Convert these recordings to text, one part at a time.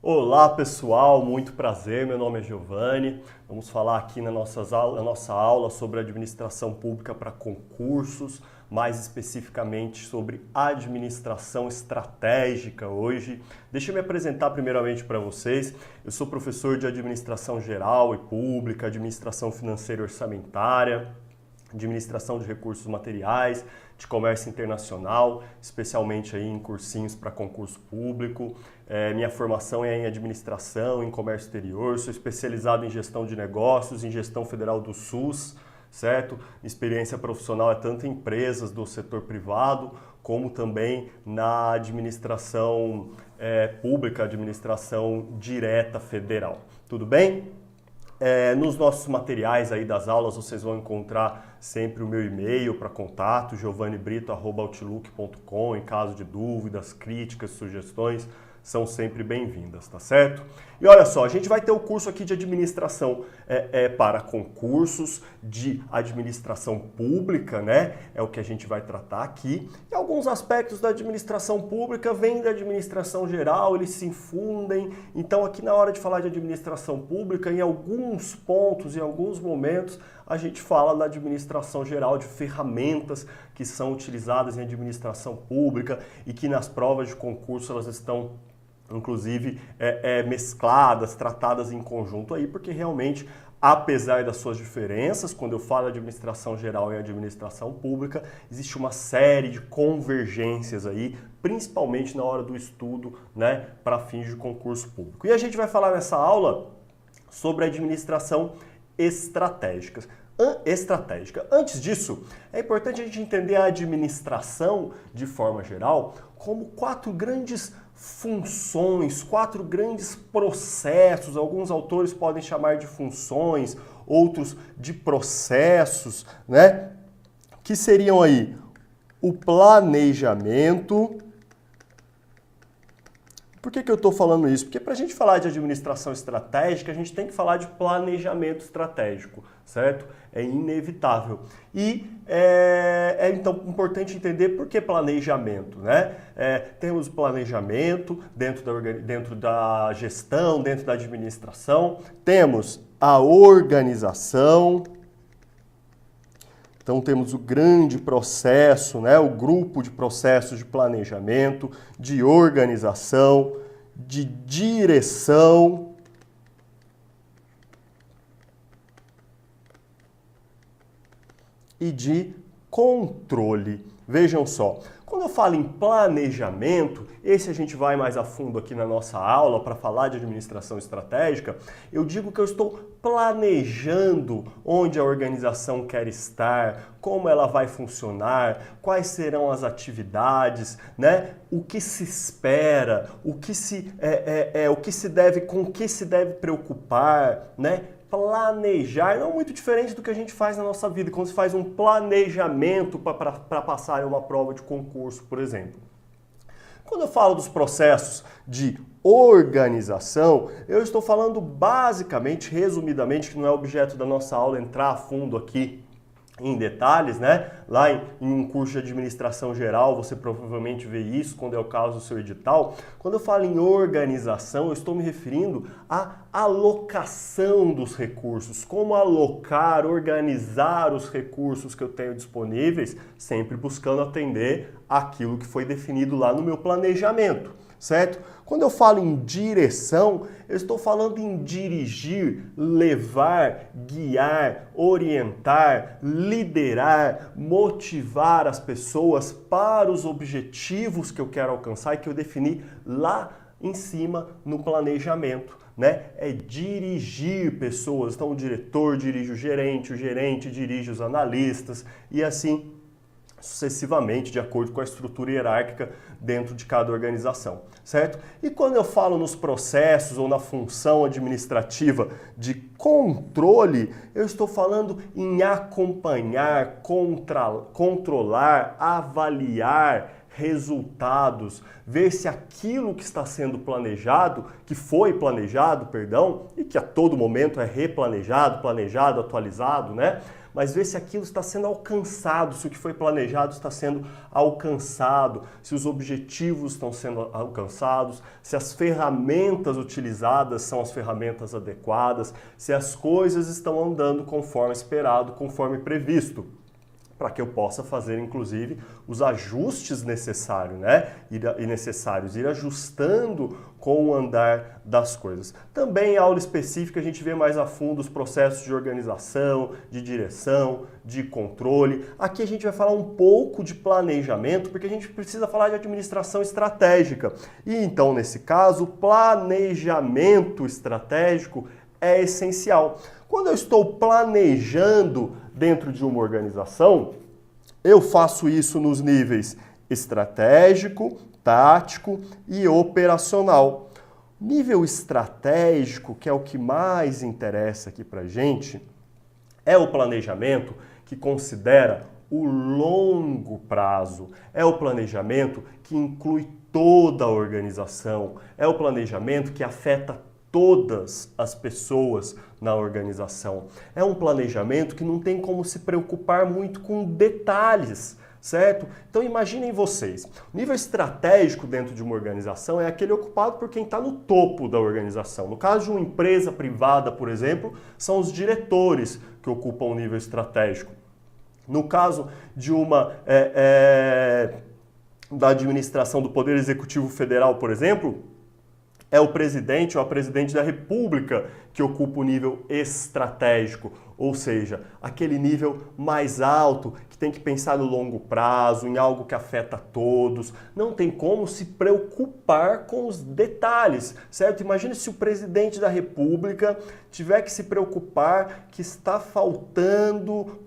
Olá pessoal, muito prazer, meu nome é Giovanni. Vamos falar aqui na nossa aula sobre administração pública para concursos, mais especificamente sobre administração estratégica hoje. Deixa eu me apresentar primeiramente para vocês. Eu sou professor de administração geral e pública, administração financeira e orçamentária, administração de recursos materiais, de comércio internacional, especialmente aí em cursinhos para concurso público. Minha formação é em administração, em comércio exterior, sou especializado em gestão de negócios, em gestão federal do SUS, certo? Experiência profissional é tanto em empresas do setor privado, como também na administração pública, administração direta federal. Tudo bem? Nos nossos materiais aí das aulas vocês vão encontrar sempre o meu e-mail para contato, giovannibrito@outlook.com. Em caso de dúvidas, críticas, sugestões, são sempre bem-vindas, tá certo? E olha só, a gente vai ter o curso aqui de administração para concursos, de administração pública, né? É o que a gente vai tratar aqui. E alguns aspectos da administração pública vêm da administração geral, eles se infundem. Então aqui na hora de falar de administração pública, em alguns pontos, em alguns momentos, a gente fala da administração geral, de ferramentas que são utilizadas em administração pública e que nas provas de concurso elas estão inclusive mescladas, tratadas em conjunto aí, porque realmente, apesar das suas diferenças, quando eu falo de administração geral e administração pública, existe uma série de convergências aí, principalmente na hora do estudo, né, para fins de concurso público. E a gente vai falar nessa aula sobre administração estratégica. Antes disso, é importante a gente entender a administração, de forma geral, como quatro grandes funções, quatro grandes processos. Alguns autores podem chamar de funções, outros de processos, né? Que seriam aí o planejamento. Por que eu estou falando isso? Porque para a gente falar de administração estratégica, a gente tem que falar de planejamento estratégico, certo? É inevitável. E então importante entender por que planejamento, né? Temos planejamento dentro da gestão, dentro da administração, temos a organização. Então temos o grande processo, né? O grupo de processos de planejamento, de organização, de direção e de controle. Vejam só, quando eu falo em planejamento, esse a gente vai mais a fundo aqui na nossa aula para falar de administração estratégica, eu digo que eu estou planejando onde a organização quer estar, como ela vai funcionar, quais serão as atividades, né? O que se espera, com que se deve preocupar, né? Planejar não é muito diferente do que a gente faz na nossa vida, quando se faz um planejamento para passar em uma prova de concurso, por exemplo. Quando eu falo dos processos de organização, eu estou falando basicamente, resumidamente, que não é objeto da nossa aula entrar a fundo aqui em detalhes, né? Lá em um curso de administração geral, você provavelmente vê isso quando é o caso do seu edital. Quando eu falo em organização, eu estou me referindo à alocação dos recursos, como alocar, organizar os recursos que eu tenho disponíveis, sempre buscando atender aquilo que foi definido lá no meu planejamento, certo? Quando eu falo em direção, eu estou falando em dirigir, levar, guiar, orientar, liderar, motivar as pessoas para os objetivos que eu quero alcançar e que eu defini lá em cima no planejamento, né? É dirigir pessoas. Então o diretor dirige o gerente dirige os analistas e assim sucessivamente, de acordo com a estrutura hierárquica dentro de cada organização, certo? E quando eu falo nos processos ou na função administrativa de controle, eu estou falando em acompanhar, controlar, avaliar, resultados, ver se aquilo que está sendo planejado, que foi planejado, perdão, e que a todo momento é replanejado, planejado, atualizado, né? Mas ver se aquilo está sendo alcançado, se o que foi planejado está sendo alcançado, se os objetivos estão sendo alcançados, se as ferramentas utilizadas são as ferramentas adequadas, se as coisas estão andando conforme esperado, conforme previsto, para que eu possa fazer, inclusive, os ajustes necessários, né? Ir ajustando com o andar das coisas. Também em aula específica a gente vê mais a fundo os processos de organização, de direção, de controle. Aqui a gente vai falar um pouco de planejamento, porque a gente precisa falar de administração estratégica. E então, nesse caso, planejamento estratégico é essencial. Quando eu estou planejando dentro de uma organização, eu faço isso nos níveis estratégico, tático e operacional. Nível estratégico, que é o que mais interessa aqui pra gente, é o planejamento que considera o longo prazo, é o planejamento que inclui toda a organização, é o planejamento que afeta todas as pessoas na organização. É um planejamento que não tem como se preocupar muito com detalhes, certo? Então imaginem vocês, o nível estratégico dentro de uma organização é aquele ocupado por quem está no topo da organização. No caso de uma empresa privada, por exemplo, são os diretores que ocupam o nível estratégico. No caso de da administração do Poder Executivo Federal, por exemplo, é o presidente ou a presidente da República que ocupa o nível estratégico, ou seja, aquele nível mais alto que tem que pensar no longo prazo, em algo que afeta todos. Não tem como se preocupar com os detalhes, certo? Imagine se o presidente da República tiver que se preocupar que está faltando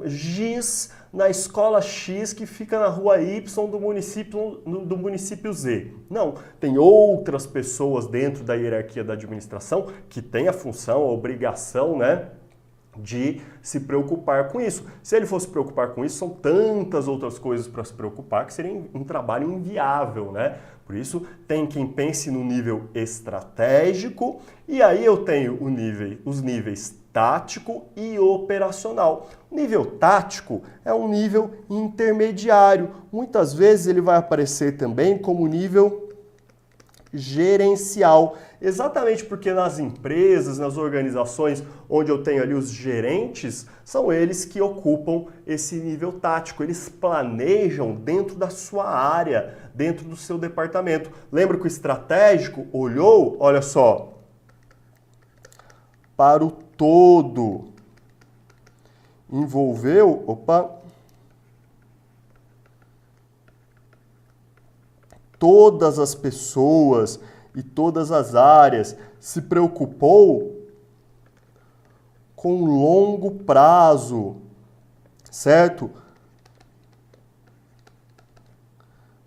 giz na escola X que fica na rua Y do município Z. Não, tem outras pessoas dentro da hierarquia da administração que têm a função, a obrigação, né, de se preocupar com isso. Se ele fosse se preocupar com isso, são tantas outras coisas para se preocupar que seria um trabalho inviável, né? Por isso, tem quem pense no nível estratégico e aí eu tenho os níveis tático e operacional. O nível tático é um nível intermediário. Muitas vezes ele vai aparecer também como nível gerencial. Exatamente porque nas empresas, nas organizações onde eu tenho ali os gerentes, são eles que ocupam esse nível tático. Eles planejam dentro da sua área, dentro do seu departamento. Lembra que o estratégico olhou, olha só, para o todo. Envolveu, todas as pessoas e todas as áreas, se preocupou com longo prazo, certo?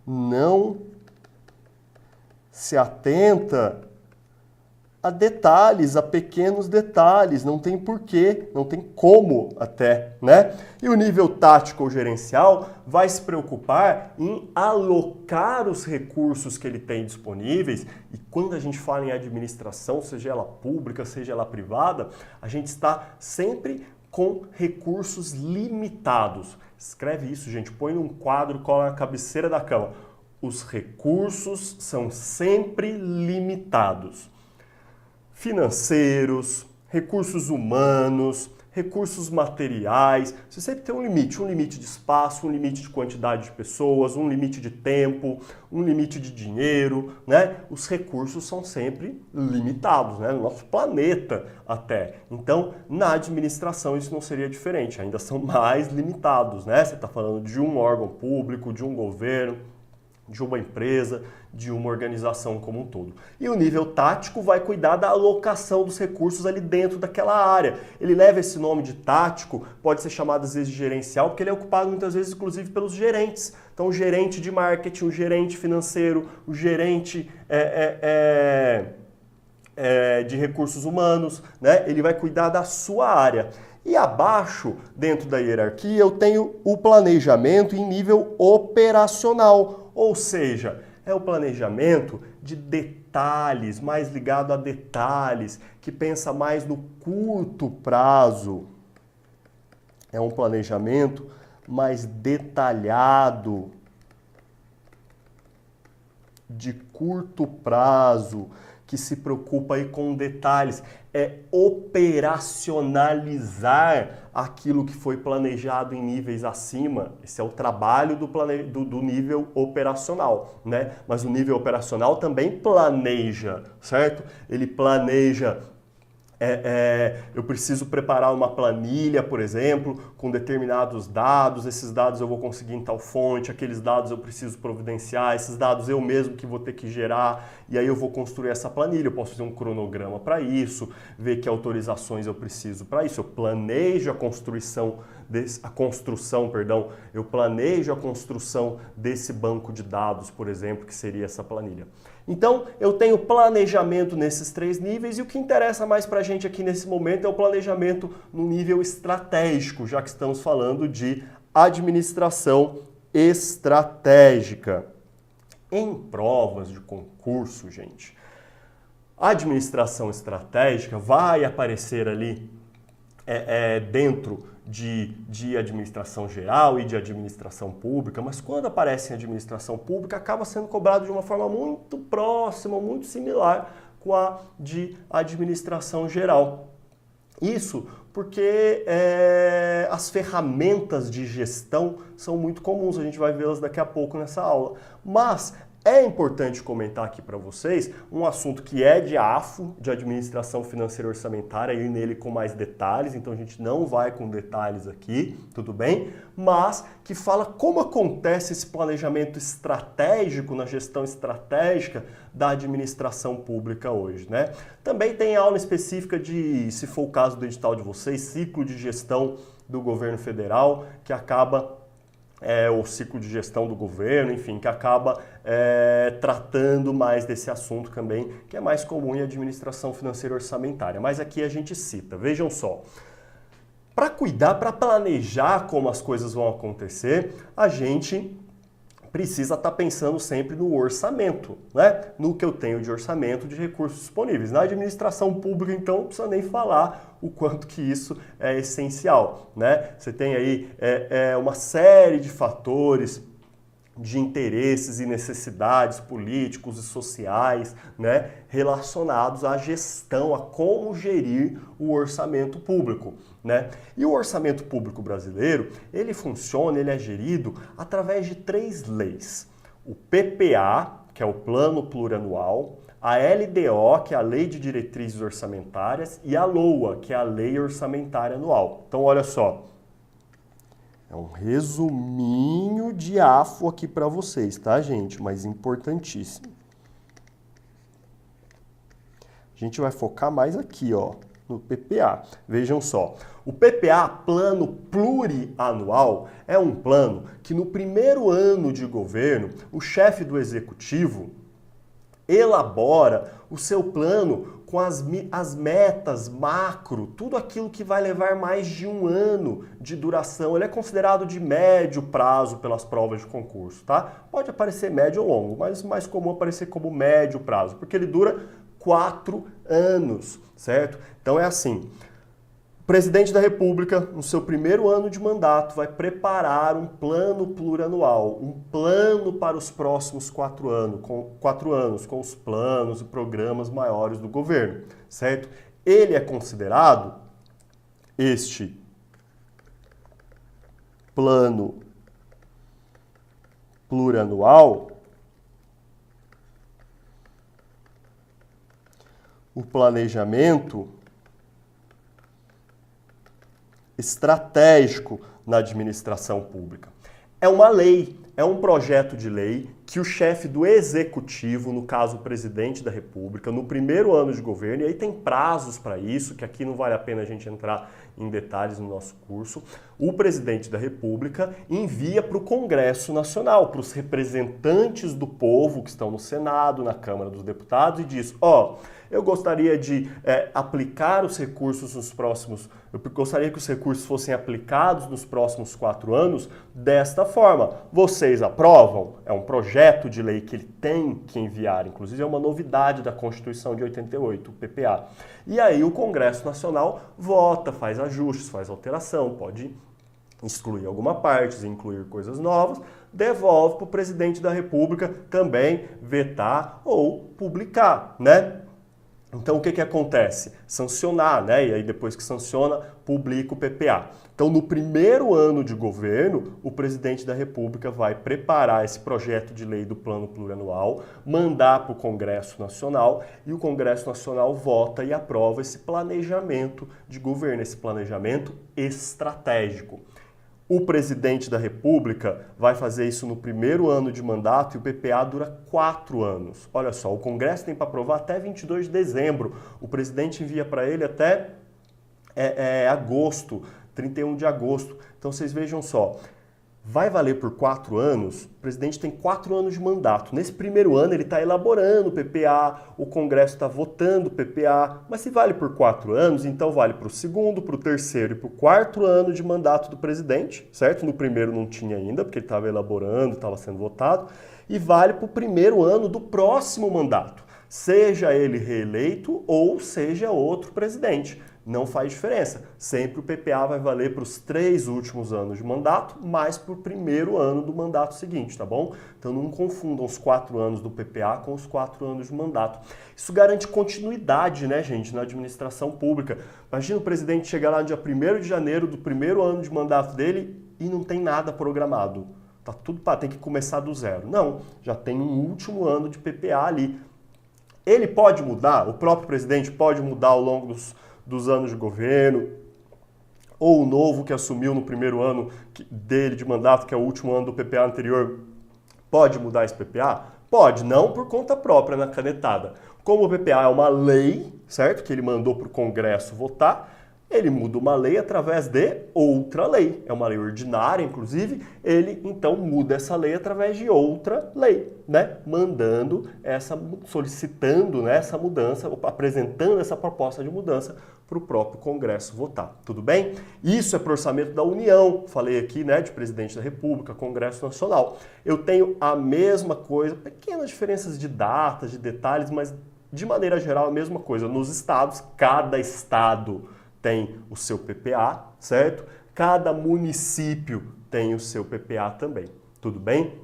Não se atenta a detalhes, a pequenos detalhes, não tem porquê, não tem como até, né? E o nível tático ou gerencial vai se preocupar em alocar os recursos que ele tem disponíveis, e quando a gente fala em administração, seja ela pública, seja ela privada, a gente está sempre com recursos limitados. Escreve isso, gente, põe num quadro, cola na cabeceira da cama. Os recursos são sempre limitados. Financeiros, recursos humanos, recursos materiais. Você sempre tem um limite de espaço, um limite de quantidade de pessoas, um limite de tempo, um limite de dinheiro, né? Os recursos são sempre limitados, né? No nosso planeta até. Então, na administração isso não seria diferente, ainda são mais limitados, né? Você está falando de um órgão público, de um governo, de uma empresa, de uma organização como um todo. E o nível tático vai cuidar da alocação dos recursos ali dentro daquela área. Ele leva esse nome de tático, pode ser chamado às vezes de gerencial, porque ele é ocupado muitas vezes inclusive pelos gerentes. Então o gerente de marketing, o gerente financeiro, o gerente de recursos humanos, né? Ele vai cuidar da sua área. E abaixo, dentro da hierarquia, eu tenho o planejamento em nível operacional. operacional, ou seja, é o planejamento de detalhes, mais ligado a detalhes, que pensa mais no curto prazo. É um planejamento mais detalhado, de curto prazo, que se preocupa aí com detalhes, é operacionalizar aquilo que foi planejado em níveis acima. Esse é o trabalho do nível operacional, né? Mas o nível operacional também planeja, certo? Ele planeja. Eu preciso preparar uma planilha, por exemplo, com determinados dados, esses dados eu vou conseguir em tal fonte, aqueles dados eu preciso providenciar, esses dados eu mesmo que vou ter que gerar, e aí eu vou construir essa planilha, eu posso fazer um cronograma para isso, ver que autorizações eu preciso para isso, eu planejo a construção desse banco de dados, por exemplo, que seria essa planilha. Então, eu tenho planejamento nesses 3 níveis e o que interessa mais para a gente aqui nesse momento é o planejamento no nível estratégico, já que estamos falando de administração estratégica. Em provas de concurso, gente, a administração estratégica vai aparecer ali dentro de administração geral e de administração pública, mas quando aparece em administração pública acaba sendo cobrado de uma forma muito próxima, muito similar com a de administração geral. Isso porque as ferramentas de gestão são muito comuns, a gente vai vê-las daqui a pouco nessa aula. Mas é importante comentar aqui para vocês um assunto que é de AFO, de Administração Financeira e Orçamentária, e nele com mais detalhes, então a gente não vai com detalhes aqui, tudo bem? Mas que fala como acontece esse planejamento estratégico na gestão estratégica da administração pública hoje, né? Também tem aula específica de, se for o caso do edital de vocês, ciclo de gestão do governo federal, que acaba o ciclo de gestão do governo, enfim, que acaba tratando mais desse assunto também, que é mais comum em administração financeira e orçamentária. Mas aqui a gente cita, vejam só, para cuidar, para planejar como as coisas vão acontecer, a gente precisa estar pensando sempre no orçamento, né? No que eu tenho de orçamento de recursos disponíveis. Na administração pública, então, não precisa nem falar o quanto que isso é essencial, né? Você tem aí uma série de fatores, de interesses e necessidades políticos e sociais, né, relacionados à gestão, a como gerir o orçamento público, né? E o orçamento público brasileiro, ele funciona, ele é gerido através de 3 leis. O PPA, que é o Plano Plurianual, a LDO, que é a Lei de Diretrizes Orçamentárias, e a LOA, que é a Lei Orçamentária Anual. Então, olha só. É um resuminho de AFO aqui para vocês, tá, gente? Mas importantíssimo. A gente vai focar mais aqui, ó, no PPA. Vejam só. O PPA, Plano Plurianual, é um plano que no primeiro ano de governo, o chefe do executivo elabora o seu plano com as metas macro, tudo aquilo que vai levar mais de 1 ano de duração. Ele é considerado de médio prazo pelas provas de concurso, tá? Pode aparecer médio ou longo, mas mais comum aparecer como médio prazo, porque ele dura 4 anos, certo? Então é assim. O presidente da República, no seu primeiro ano de mandato, vai preparar um plano plurianual, um plano para os próximos 4 anos, com os planos e programas maiores do governo, certo? Ele é considerado, este plano plurianual, o planejamento estratégico na administração pública. É uma lei, é um projeto de lei que o chefe do executivo, no caso o presidente da República, no primeiro ano de governo, e aí tem prazos para isso, que aqui não vale a pena a gente entrar em detalhes no nosso curso, o presidente da República envia para o Congresso Nacional, para os representantes do povo que estão no Senado, na Câmara dos Deputados, e diz, eu gostaria de aplicar os recursos eu gostaria que os recursos fossem aplicados nos próximos 4 anos desta forma. Vocês vocês aprovam, é um projeto de lei que ele tem que enviar, inclusive é uma novidade da Constituição de 88, o PPA. E aí o Congresso Nacional vota, faz ajustes, faz alteração, pode excluir alguma parte, incluir coisas novas, devolve para o presidente da República também vetar ou publicar, né? Então o que acontece? Sancionar, né? E aí depois que sanciona, publica o PPA. Então no primeiro ano de governo, o presidente da República vai preparar esse projeto de lei do Plano Plurianual, mandar para o Congresso Nacional e o Congresso Nacional vota e aprova esse planejamento de governo, esse planejamento estratégico. O presidente da República vai fazer isso no primeiro ano de mandato e o PPA dura 4 anos. Olha só, o Congresso tem para aprovar até 22 de dezembro. O presidente envia para ele até agosto, 31 de agosto. Então vocês vejam só, vai valer por 4 anos, o presidente tem 4 anos de mandato. Nesse primeiro ano ele está elaborando o PPA, o Congresso está votando o PPA, mas se vale por 4 anos, então vale para o segundo, para o terceiro e para o quarto ano de mandato do presidente, certo? No primeiro não tinha ainda, porque ele estava elaborando, estava sendo votado, e vale para o primeiro ano do próximo mandato, seja ele reeleito ou seja outro presidente. Não faz diferença. Sempre o PPA vai valer para os 3 últimos anos de mandato, mais para o primeiro ano do mandato seguinte, tá bom? Então não confundam os 4 anos do PPA com os 4 anos de mandato. Isso garante continuidade, né, gente, na administração pública. Imagina o presidente chegar lá no dia 1º de janeiro do primeiro ano de mandato dele e não tem nada programado. Tá tudo tem que começar do zero. Não, já tem um último ano de PPA ali. Ele pode mudar, o próprio presidente pode mudar ao longo dos anos de governo, ou o novo que assumiu no primeiro ano dele de mandato, que é o último ano do PPA anterior, pode mudar esse PPA? Pode, não por conta própria na canetada. Como o PPA é uma lei, certo? Que ele mandou para o Congresso votar, ele muda uma lei através de outra lei. É uma lei ordinária, inclusive, ele então muda essa lei através de outra lei, né? Solicitando, né, essa mudança, apresentando essa proposta de mudança para o próprio Congresso votar. Tudo bem? Isso é para o orçamento da União. Falei aqui, né, de presidente da República, Congresso Nacional. Eu tenho a mesma coisa, pequenas diferenças de datas, de detalhes, mas de maneira geral a mesma coisa. Nos estados, cada estado tem o seu PPA, certo? Cada município tem o seu PPA também, tudo bem?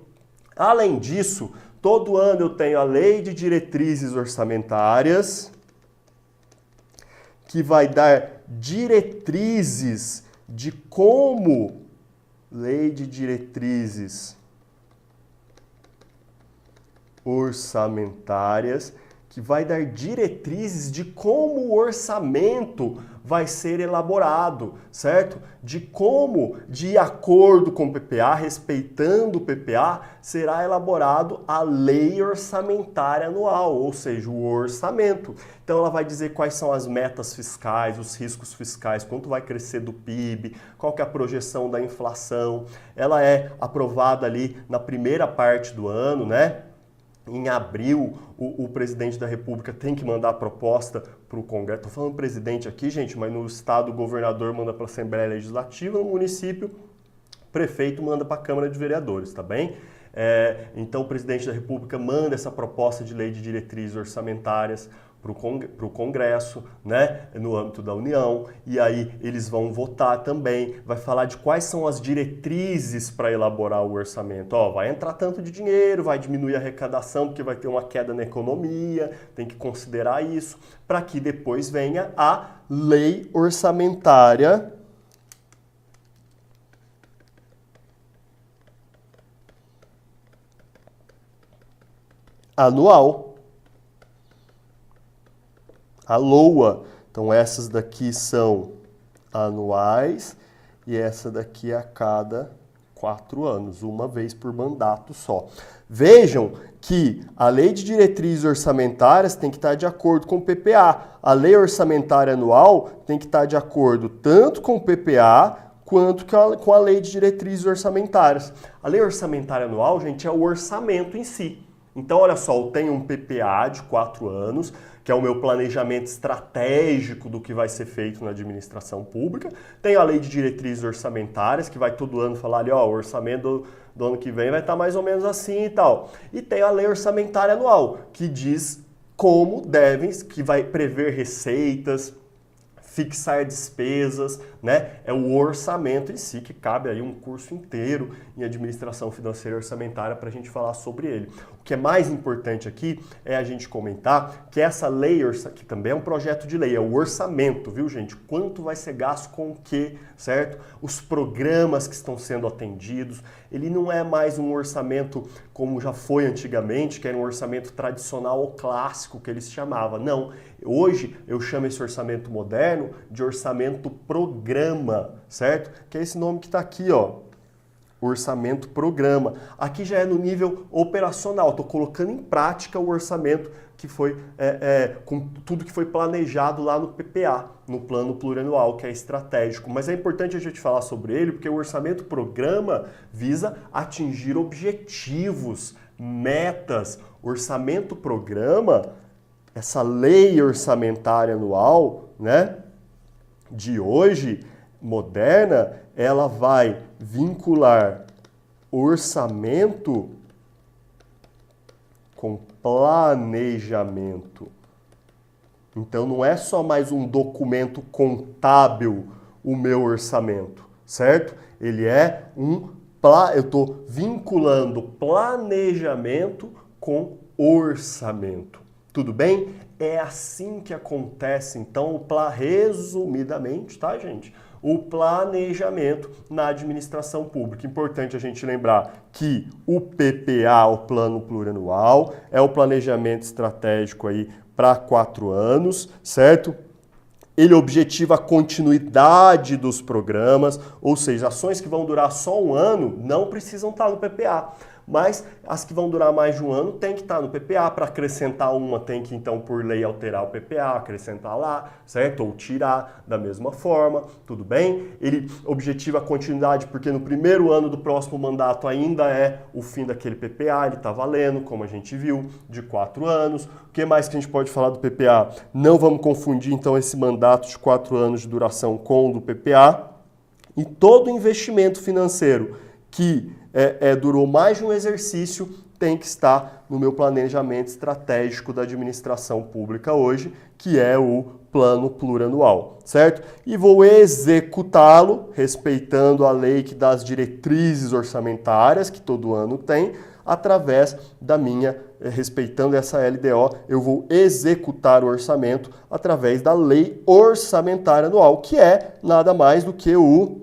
Além disso, todo ano eu tenho a Lei de Diretrizes Orçamentárias, que vai dar diretrizes de como... Lei de Diretrizes Orçamentárias, que vai dar diretrizes de como o orçamento vai ser elaborado, certo? De como, de acordo com o PPA, respeitando o PPA, será elaborado a lei orçamentária anual, ou seja, o orçamento. Então ela vai dizer quais são as metas fiscais, os riscos fiscais, quanto vai crescer do PIB, qual que é a projeção da inflação. Ela é aprovada ali na primeira parte do ano, né? Em abril, o presidente da República tem que mandar a proposta para o Congresso. Estou falando presidente aqui, gente, mas no estado o governador manda para a Assembleia Legislativa, no município o prefeito manda para a Câmara de Vereadores, tá bem? Então o presidente da República manda essa proposta de lei de diretrizes orçamentárias para o Congresso, né, no âmbito da União, e aí eles vão votar também, vai falar de quais são as diretrizes para elaborar o orçamento. Ó, vai entrar tanto de dinheiro, vai diminuir a arrecadação, porque vai ter uma queda na economia, tem que considerar isso, para que depois venha a lei orçamentária anual. A LOA. Então essas daqui são anuais e essa daqui é a cada 4 anos, uma vez por mandato só. Vejam que a Lei de Diretrizes Orçamentárias tem que estar de acordo com o PPA. A Lei Orçamentária Anual tem que estar de acordo tanto com o PPA quanto com a Lei de Diretrizes Orçamentárias. A Lei Orçamentária Anual, gente, é o orçamento em si. Então, olha só, eu tenho um PPA de 4 anos, que é o meu planejamento estratégico do que vai ser feito na administração pública. Tenho a Lei de Diretrizes Orçamentárias, que vai todo ano falar ali, ó, o orçamento do ano que vem vai estar mais ou menos assim e tal. E tem a lei orçamentária anual, que diz como devem, que vai prever receitas, fixar despesas, né? É o orçamento em si, que cabe aí um curso inteiro em administração financeira e orçamentária para a gente falar sobre ele. O que é mais importante aqui é a gente comentar que essa lei, que também é um projeto de lei, é o orçamento, viu, gente? Quanto vai ser gasto com o quê, certo? Os programas que estão sendo atendidos, ele não é mais um orçamento como já foi antigamente, que era um orçamento tradicional ou clássico que eles chamavam. Não, hoje eu chamo esse orçamento moderno de orçamento programa, certo? Que é esse nome que está aqui, ó. Orçamento programa. Aqui já é no nível operacional, estou colocando em prática o orçamento que foi com tudo que foi planejado lá no PPA, no plano plurianual, que é estratégico. Mas é importante a gente falar sobre ele, porque o orçamento programa visa atingir objetivos, metas. Orçamento programa, essa lei orçamentária anual, né, de hoje, moderna, ela vai vincular orçamento com planejamento. Então não é só mais um documento contábil o meu orçamento, certo? Ele é eu estou vinculando planejamento com orçamento. Tudo bem? É assim que acontece, então, resumidamente, tá, gente? O planejamento na administração pública. Importante a gente lembrar que o PPA, o Plano Plurianual, é o planejamento estratégico aí para 4 anos, certo? Ele objetiva a continuidade dos programas, ou seja, ações que vão durar só um ano não precisam estar no PPA. Mas as que vão durar mais de um ano tem que estar no PPA. Para acrescentar uma, tem que, então, por lei, alterar o PPA, acrescentar lá, certo? Ou tirar da mesma forma, tudo bem? Ele objetiva a continuidade porque no primeiro ano do próximo mandato ainda é o fim daquele PPA, ele está valendo, como a gente viu, de 4 anos. O que mais que a gente pode falar do PPA? Não vamos confundir, então, esse mandato de 4 anos de duração com o do PPA. E todo investimento financeiro que durou mais de um exercício tem que estar no meu planejamento estratégico da administração pública hoje, que é o plano plurianual, certo? E vou executá-lo respeitando a lei que dá as diretrizes orçamentárias, que todo ano tem, através da respeitando essa LDO, eu vou executar o orçamento através da lei orçamentária anual, que é nada mais do que o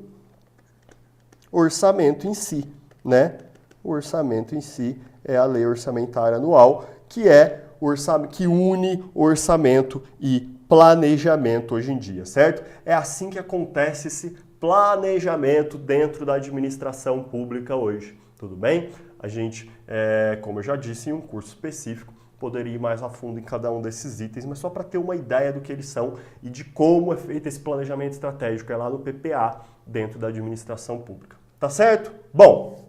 orçamento em si, né? O orçamento em si é a lei orçamentária anual, que é que une orçamento e planejamento hoje em dia, certo? É assim que acontece esse planejamento dentro da administração pública hoje, tudo bem? A gente, como eu já disse, em um curso específico, poderia ir mais a fundo em cada um desses itens, mas só para ter uma ideia do que eles são e de como é feito esse planejamento estratégico, é lá no PPA, dentro da administração pública. Tá certo? Bom,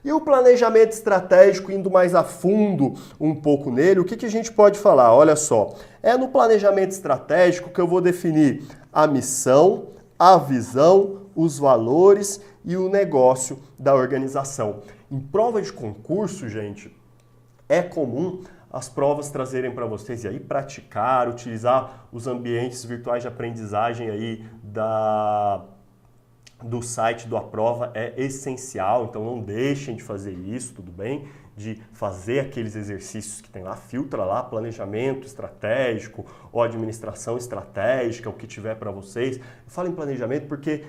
e o planejamento estratégico, indo mais a fundo um pouco nele, o que a gente pode falar? Olha só, é no planejamento estratégico que eu vou definir a missão, a visão, os valores e o negócio da organização. Em prova de concurso, gente, é comum as provas trazerem para vocês e aí praticar, utilizar os ambientes virtuais de aprendizagem aí do site do Aprova é essencial, então não deixem de fazer isso, tudo bem? De fazer aqueles exercícios que tem lá, filtra lá, planejamento estratégico ou administração estratégica, o que tiver para vocês. Eu falo em planejamento porque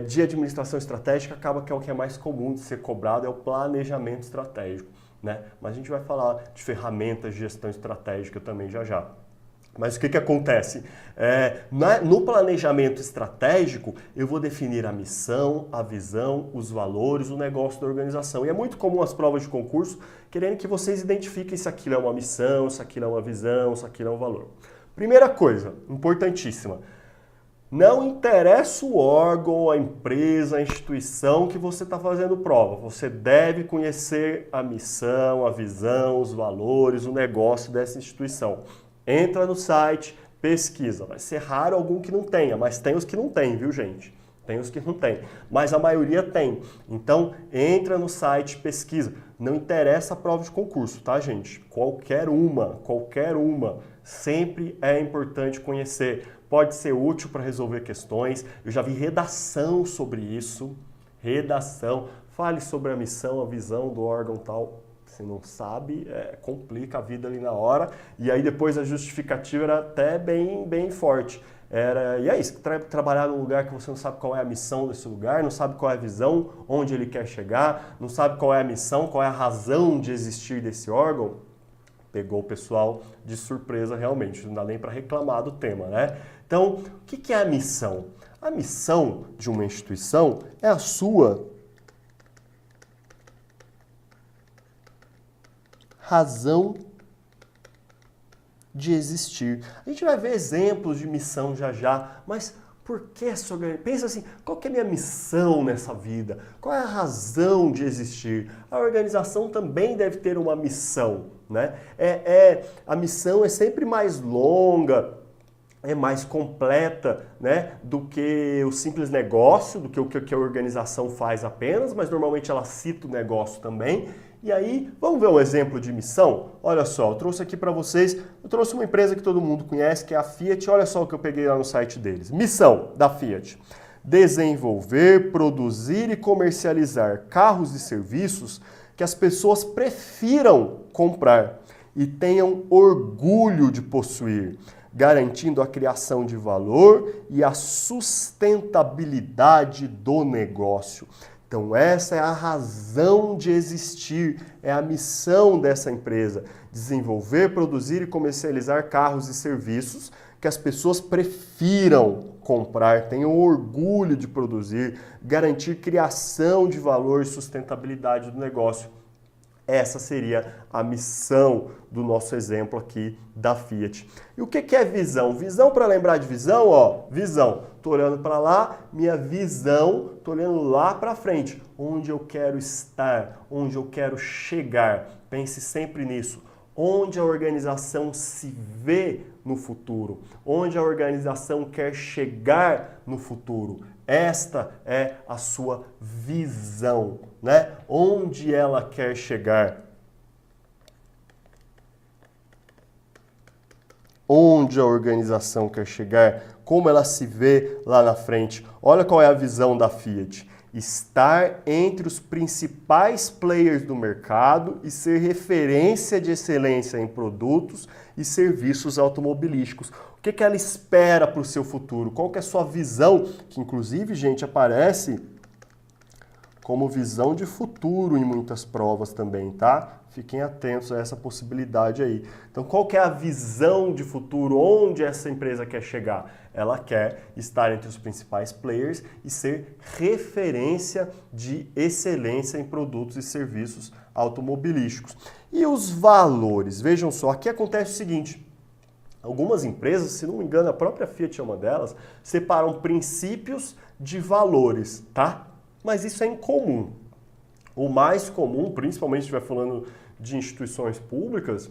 de administração estratégica acaba que é o que é mais comum de ser cobrado, é o planejamento estratégico, né? Mas a gente vai falar de ferramentas de gestão estratégica também já já. Mas o que acontece? No planejamento estratégico, eu vou definir a missão, a visão, os valores, o negócio da organização. E é muito comum as provas de concurso querendo que vocês identifiquem se aquilo é uma missão, se aquilo é uma visão, se aquilo é um valor. Primeira coisa, importantíssima. Não interessa o órgão, a empresa, a instituição que você está fazendo prova. Você deve conhecer a missão, a visão, os valores, o negócio dessa instituição. Entra no site, pesquisa. Vai ser raro algum que não tenha, mas tem os que não tem, viu, gente? Tem os que não tem, mas a maioria tem. Então, entra no site, pesquisa. Não interessa a prova de concurso, tá, gente? Qualquer uma, sempre é importante conhecer. Pode ser útil para resolver questões. Eu já vi redação sobre isso. Redação. Fale sobre a missão, a visão do órgão tal. Se não sabe, complica a vida ali na hora. E aí depois a justificativa era até bem forte. E é isso, trabalhar num lugar que você não sabe qual é a missão desse lugar, não sabe qual é a visão, onde ele quer chegar, não sabe qual é a missão, qual é a razão de existir desse órgão, pegou o pessoal de surpresa realmente, não dá nem para reclamar do tema, né? Então, o que é a missão? A missão de uma instituição é a sua razão de existir. A gente vai ver exemplos de missão já, mas por que essa organização? Pensa assim, qual que é a minha missão nessa vida? Qual é a razão de existir? A organização também deve ter uma missão, né? A missão é sempre mais longa, é mais completa, né, do que o simples negócio, do que o que a organização faz apenas, mas normalmente ela cita o negócio também. E aí, vamos ver um exemplo de missão? Olha só, eu trouxe aqui para vocês, eu trouxe uma empresa que todo mundo conhece, que é a Fiat. Olha só o que eu peguei lá no site deles. Missão da Fiat: desenvolver, produzir e comercializar carros e serviços que as pessoas prefiram comprar e tenham orgulho de possuir, garantindo a criação de valor e a sustentabilidade do negócio. Então essa é a razão de existir, é a missão dessa empresa: desenvolver, produzir e comercializar carros e serviços que as pessoas prefiram comprar, tenham orgulho de produzir, garantir criação de valor e sustentabilidade do negócio. Essa seria a missão do nosso exemplo aqui da Fiat. E o que é visão? Visão, para lembrar de visão, ó, visão. Estou olhando para lá, minha visão, estou olhando lá para frente. Onde eu quero estar, onde eu quero chegar. Pense sempre nisso. Onde a organização se vê no futuro. Onde a organização quer chegar no futuro. Esta é a sua visão, né? Onde ela quer chegar. Onde a organização quer chegar, como ela se vê lá na frente. Olha qual é a visão da Fiat: estar entre os principais players do mercado e ser referência de excelência em produtos e serviços automobilísticos. O que ela espera para o seu futuro? Qual que é a sua visão? Que inclusive, gente, aparece como visão de futuro em muitas provas também, tá? Fiquem atentos a essa possibilidade aí. Então, qual que é a visão de futuro? Onde essa empresa quer chegar? Ela quer estar entre os principais players e ser referência de excelência em produtos e serviços automobilísticos. E os valores? Vejam só, aqui acontece o seguinte: algumas empresas, se não me engano, a própria Fiat é uma delas, separam princípios de valores, tá? Mas isso é incomum. O mais comum, principalmente se estiver falando de instituições públicas,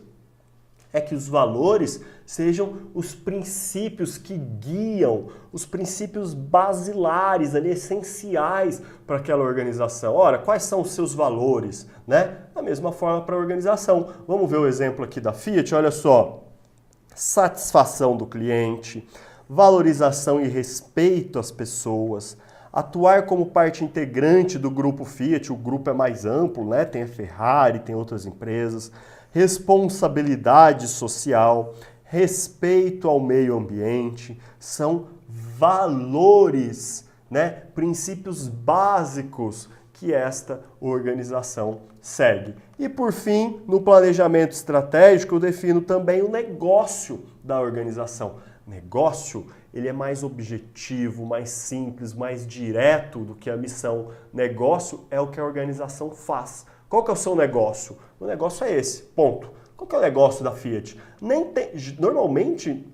é que os valores sejam os princípios que guiam, os princípios basilares, ali, essenciais para aquela organização. Ora, quais são os seus valores, né? Da mesma forma para a organização. Vamos ver o exemplo aqui da Fiat, olha só. Satisfação do cliente, valorização e respeito às pessoas, atuar como parte integrante do grupo Fiat. O grupo é mais amplo, né? Tem a Ferrari, tem outras empresas. Responsabilidade social, respeito ao meio ambiente, são valores, né? Princípios básicos que esta organização segue. E por fim, no planejamento estratégico, eu defino também o negócio da organização. Negócio, ele é mais objetivo, mais simples, mais direto do que a missão. Negócio é o que a organização faz. Qual que é o seu negócio? O negócio é esse, ponto. Qual que é o negócio da Fiat? Normalmente,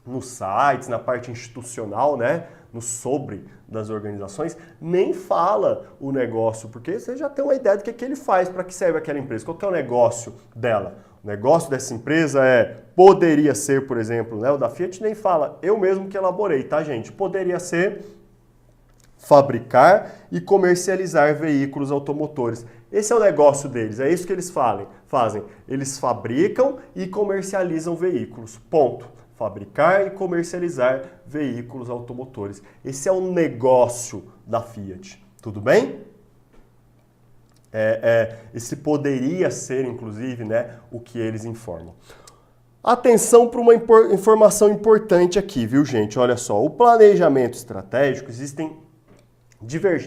nos sites, na parte institucional, né, no sobre das organizações, nem fala o negócio, porque você já tem uma ideia do que ele faz, para que serve aquela empresa. Qual que é o negócio dela? O negócio dessa empresa poderia ser, por exemplo, né, o da Fiat nem fala, eu mesmo que elaborei, tá, gente? Poderia ser fabricar e comercializar veículos automotores. Esse é o negócio deles, é isso que eles fazem. Eles fabricam e comercializam veículos, ponto. Fabricar e comercializar veículos automotores. Esse é o negócio da Fiat, tudo bem? Esse poderia ser, inclusive, né, o que eles informam. Atenção para uma informação importante aqui, viu, gente? Olha só, o planejamento estratégico, existem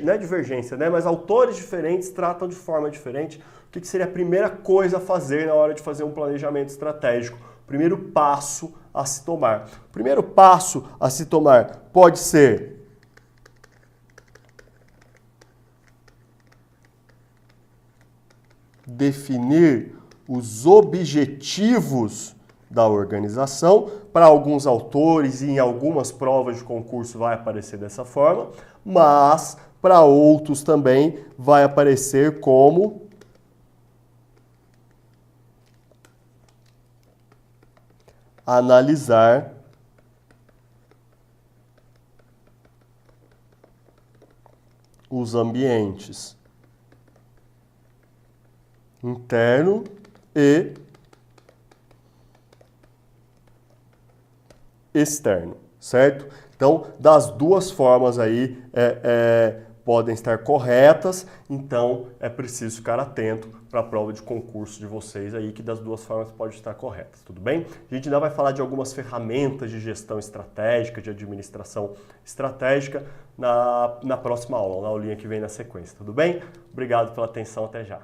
não é divergência, né? Mas autores diferentes tratam de forma diferente. O que seria a primeira coisa a fazer na hora de fazer um planejamento estratégico? O primeiro passo a se tomar. O primeiro passo a se tomar pode ser definir os objetivos da organização. Para alguns autores e em algumas provas de concurso vai aparecer dessa forma, mas para outros também vai aparecer como analisar os ambientes interno e externo, certo? Então, das duas formas aí podem estar corretas, então é preciso ficar atento para a prova de concurso de vocês aí, que das duas formas pode estar corretas, tudo bem? A gente ainda vai falar de algumas ferramentas de gestão estratégica, de administração estratégica na próxima aula, na aulinha que vem na sequência, tudo bem? Obrigado pela atenção, até já.